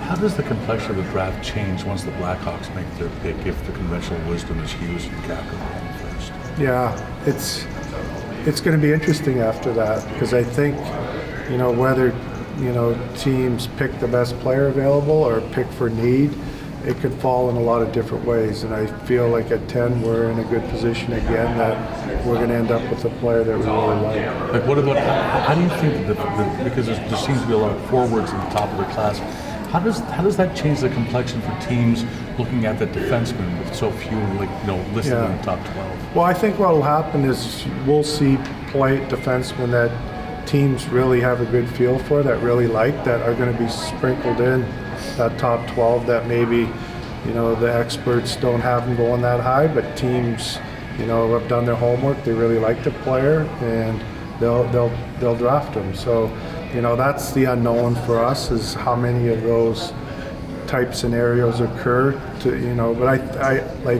How does the complexion of the draft change once the Blackhawks make their pick if the conventional wisdom is Hughes and Capper going first? Yeah, it's going to be interesting after that because I think, whether, teams pick the best player available or pick for need, it could fall in a lot of different ways. And I feel like at 10, we're in a good position again that we're going to end up with a player that we really like. Like, what about, how do you think that because there seems to be a lot of forwards at the top of the class, how does that change the complexion for teams looking at the defensemen with so few, listed in the top 12? Well, I think what will happen is we'll see defensemen that teams really have a good feel for, that really like, that are going to be sprinkled in that top 12 that maybe, the experts don't have them going that high, but teams, have done their homework, they really like the player, and they'll draft them. So, that's the unknown for us, is how many of those type scenarios occur but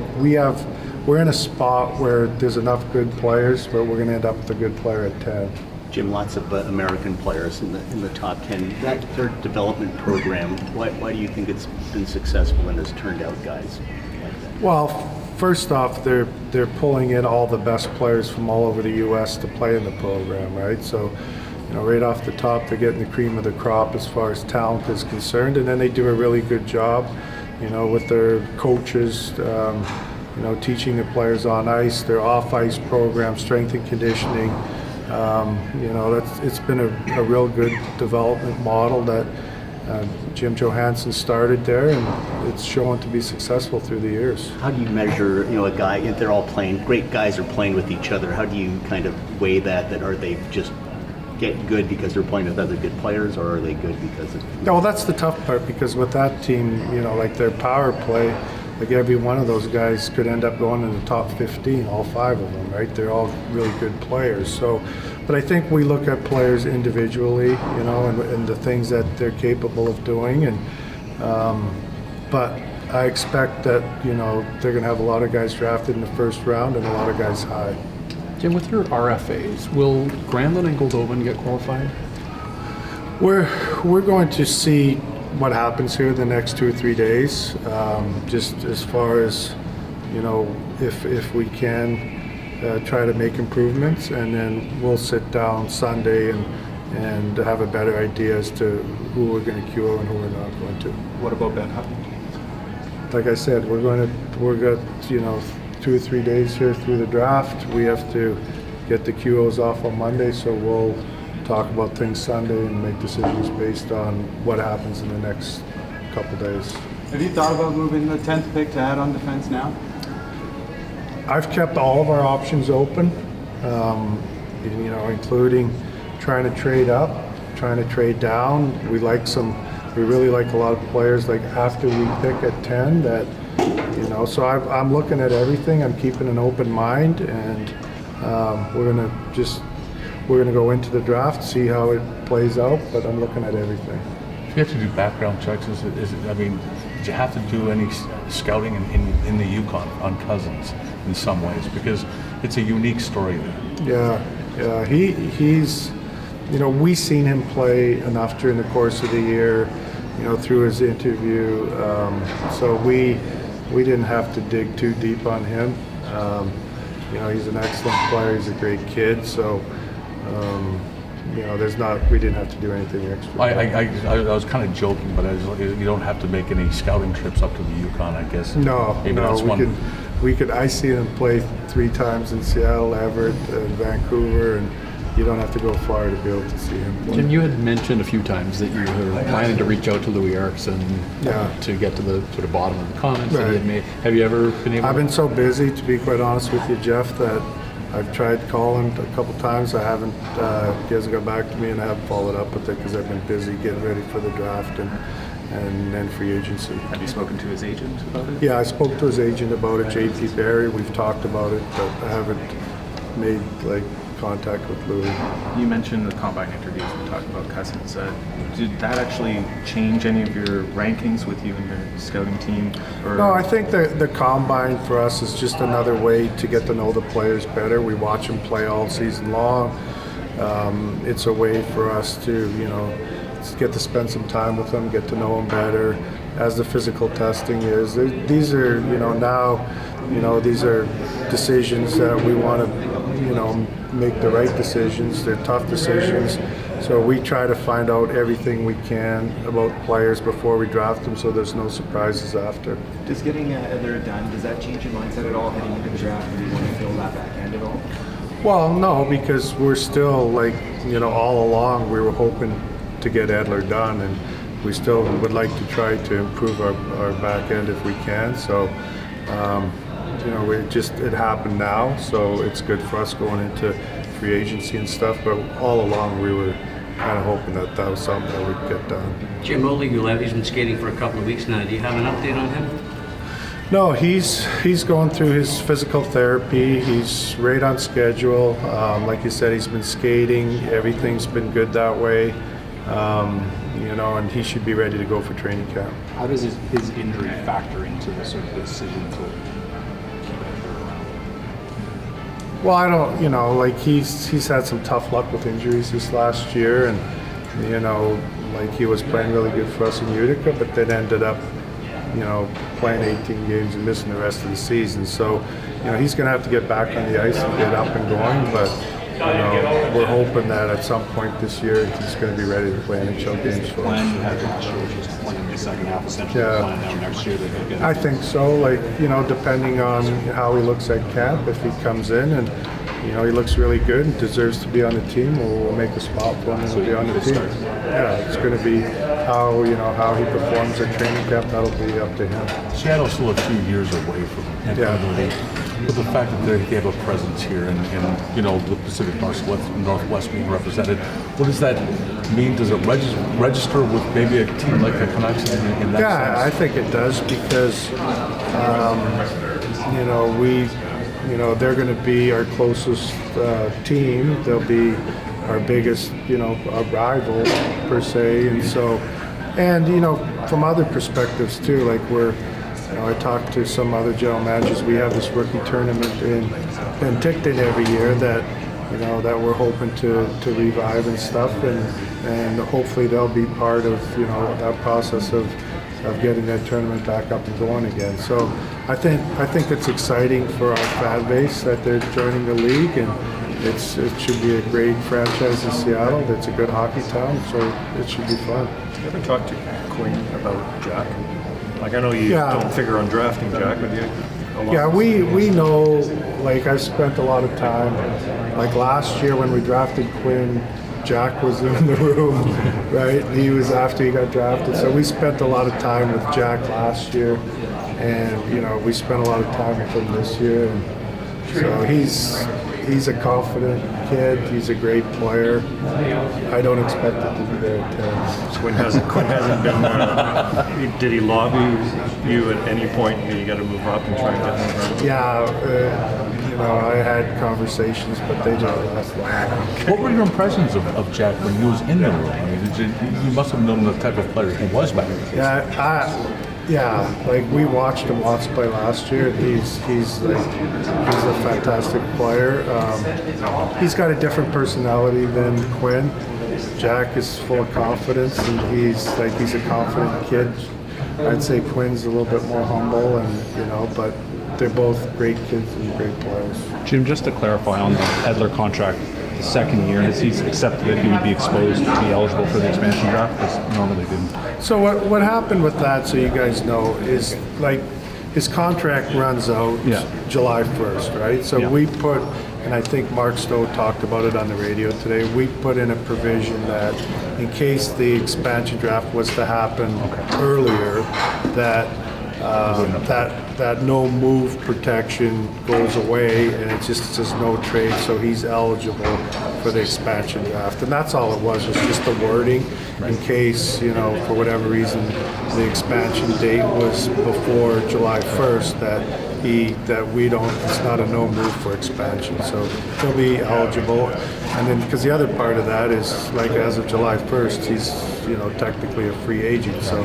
we're in a spot where there's enough good players where we're going to end up with a good player at 10. Jim, lots of American players in the top 10. Their development program, why do you think it's been successful and has turned out guys like that? Well, first off, they're pulling in all the best players from all over the U.S. to play in the program, right? So, right off the top, they're getting the cream of the crop as far as talent is concerned, and then they do a really good job, with their coaches, teaching the players on ice, their off-ice program, strength and conditioning. It's been a real good development model that Jim Johansson started there, and it's shown to be successful through the years. How do you measure, a guy, if they're all playing, great guys are playing with each other, how do you kind of weigh that are they just get good because they're playing with other good players, or are they good because of... No, well, that's the tough part, because with that team, their power play, every one of those guys could end up going in the top 15, all 5 of them, right? They're all really good players. So, but I think we look at players individually, and the things that they're capable of doing. And but I expect that, they're going to have a lot of guys drafted in the first round and a lot of guys high. Jim, with your RFAs, will Granlund and Goldobin get qualified? We're going to see what happens here the next 2 or 3 days, just as far as, if we can try to make improvements, and then we'll sit down Sunday and have a better idea as to who we're going to QO and who we're not going to. What about Ben Hutton? Like I said, we're got 2 or 3 days here through the draft. We have to get the QOs off on Monday, so we'll talk about things Sunday and make decisions based on what happens in the next couple days. Have you thought about moving the 10th pick to add on defense now? I've kept all of our options open, including trying to trade up, trying to trade down. We really like a lot of players after we pick at 10 that, so I'm looking at everything. I'm keeping an open mind, and we're gonna go into the draft, see how it plays out, but I'm looking at everything. If you have to do background checks, did you have to do any scouting in the Yukon on Cousins in some ways? Because it's a unique story there. Yeah, he's, we seen him play enough during the course of the year, through his interview, so we didn't have to dig too deep on him. He's an excellent player, he's a great kid, so we didn't have to do anything extra. I was kind of joking, but you don't have to make any scouting trips up to the Yukon, I guess. No, we could. I see him play 3 times in Seattle, Everett, and Vancouver, and you don't have to go far to be able to see him play. Jim, you had mentioned a few times that you were planning to reach out to Louis Eriksson to get to the sort of bottom of the comments that he had made. Have you ever been able? I've been so busy, to be quite honest with you, Jeff, that I've tried calling a couple times. I haven't. He hasn't got back to me, and I haven't followed up with it because I've been busy getting ready for the draft and then free agency. Have you spoken to his agent about it? Yeah, I spoke to his agent about it, JP Barry. We've talked about it, but I haven't made contact with Louis. You mentioned the combine interviews. We talked about Cousins. Did that actually change any of your rankings with you and your scouting team? No, I think the combine for us is just another way to get to know the players better. We watch them play all season long. It's a way for us to, get to spend some time with them, get to know them better, as the physical testing is. These are, now, these are decisions that we want to, make the right decisions. They're tough decisions. So we try to find out everything we can about players before we draft them, so there's no surprises after. Does getting Edler done, does that change your mindset at all heading into the draft? Do you want to fill that back end at all? Well, no, because we're still, all along we were hoping to get Edler done, and we still would like to try to improve our back end if we can. So, it happened now, so it's good for us going into free agency and stuff, but all along we were kind of hoping that was something that would get done. Jim Oligulev's been skating for a couple of weeks now. Do you have an update on him? No, he's going through his physical therapy. He's right on schedule. Like you said, he's been skating. Everything's been good that way. And he should be ready to go for training camp. How does his injury factor into the sort of decision to keep Edler around? Well, I don't, he's had some tough luck with injuries this last year, and he was playing really good for us in Utica, but then ended up playing 18 games and missing the rest of the season. So, he's going to have to get back on the ice and get up and going, but we're hoping that at some point this year he's going to be ready to play NHL games for Plan us. you had last year, which is playing in the second half, essentially Yeah. plan now next year that he'll get. I think so, depending on how he looks at camp, if he comes in and he looks really good and deserves to be on the team, we'll make a spot for him and he'll be on the team. Yeah, it's going to be how he performs at training camp. That'll be up to him. Seattle's still a few years away from inevitability. But the fact that they have a presence here and the Pacific Northwest being represented, what does that mean? Does it register with maybe a team like the Canucks in that Yeah, I sense? think it does because, they're going to be our closest team. They'll be our biggest, our rival per se. And so, from other perspectives too, I talked to some other general managers. We have this rookie tournament in Penticton every year that we're hoping to revive and stuff, and hopefully they'll be part of that process of getting that tournament back up and going again. So I think it's exciting for our fan base that they're joining the league, and it should be a great franchise in Seattle. It's a good hockey town, so it should be fun. You ever talked to Quinn about Jack? I know you Yeah. don't figure on drafting Jack, but Yeah, we know, I've spent a lot of time, last year when we drafted Quinn, Jack was in the room, right? He was after he got drafted. So we spent a lot of time with Jack last year, and, we spent a lot of time with him this year. And so he's a confident kid. He's a great player. I don't expect it to be there at 10. Quinn hasn't been. Did he lobby you at any point? You got to move up and try and get him around? Yeah, I had conversations, but they just last long. What were your impressions of Jack when he was in the room? I mean, you must have known the type of player he was back then. We watched him lots play last year. He's a fantastic player. He's got a different personality than Quinn. Jack is full of confidence, and he's a confident kid. I'd say Quinn's a little bit more humble, and but they're both great kids and great players. Jim, just to clarify on the Edler contract, the second year, has he accepted that he would be exposed to be eligible for the expansion draft? Because normally didn't. So what happened with that, so you guys know, is his contract runs out July 1st, right? So we put, and I think Mark Stowe talked about it on the radio today, we put in a provision that in case the expansion draft was to happen earlier, that no move protection goes away, and it just says no trade, so he's eligible for the expansion draft. And that's all it was just the wording in case, for whatever reason, the expansion date was before July 1st, it's not a no move for expansion. So he'll be eligible. And then, because the other part of that is, as of July 1st, he's, technically a free agent. So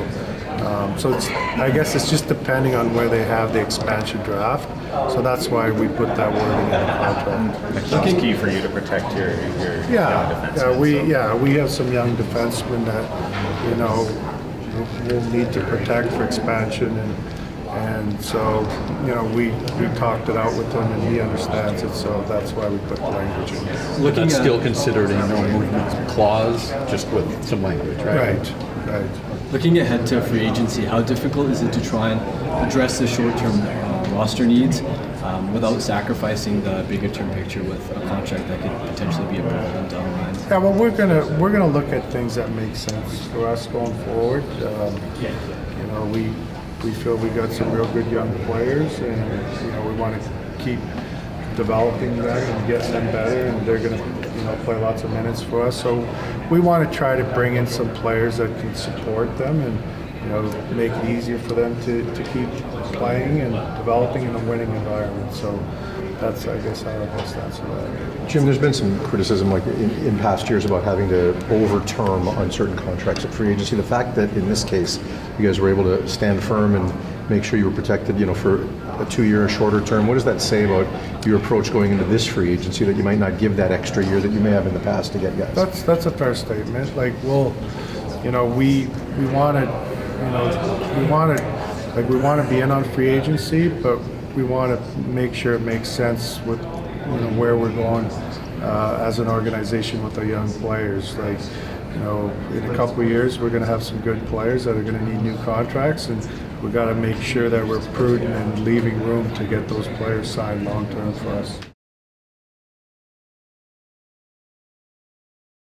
So I guess it's just depending on where they have the expansion draft. So that's why we put that wording in the contract. It's key for you to protect your young Yeah, defensemen. we have some young defensemen that, you know, we'll need to protect for expansion, and so, you know, we talked it out with him, and he understands it, so that's why we put the language in. That's still considered a no movement clause, just with some language, right? Right. Looking ahead to free agency, how difficult is it to try and address the short-term roster needs without sacrificing the bigger-term picture with a contract that could potentially be a problem down the line? Yeah, well, we're gonna look at things that make sense for us going forward. You know, we feel we got some real good young players, and you know, we want to keep developing them and getting them better, and they're gonna, you know, play lots of minutes for us. So we want to try to bring in some players that can support them and, you know, make it easier for them to keep playing and developing in a winning environment. So that's, I guess, how I best answer that. Jim, there's been some criticism, like in past years, about having to overterm on certain contracts at free agency. The fact that in this case you guys were able to stand firm and make sure you were protected, you know, for a 2-year, shorter term, what does that say about your approach going into this free agency, that you might not give that extra year that you may have in the past to get guys? That's a fair statement. Like, we'll, you know, we want to, you know, we want to be in on free agency, but we want to make sure it makes sense with, you know, where we're going as an organization with our young players. Like, you know, in a couple of years, we're going to have some good players that are going to need new contracts, and we got to make sure that we're prudent and leaving room to get those players signed long term for us.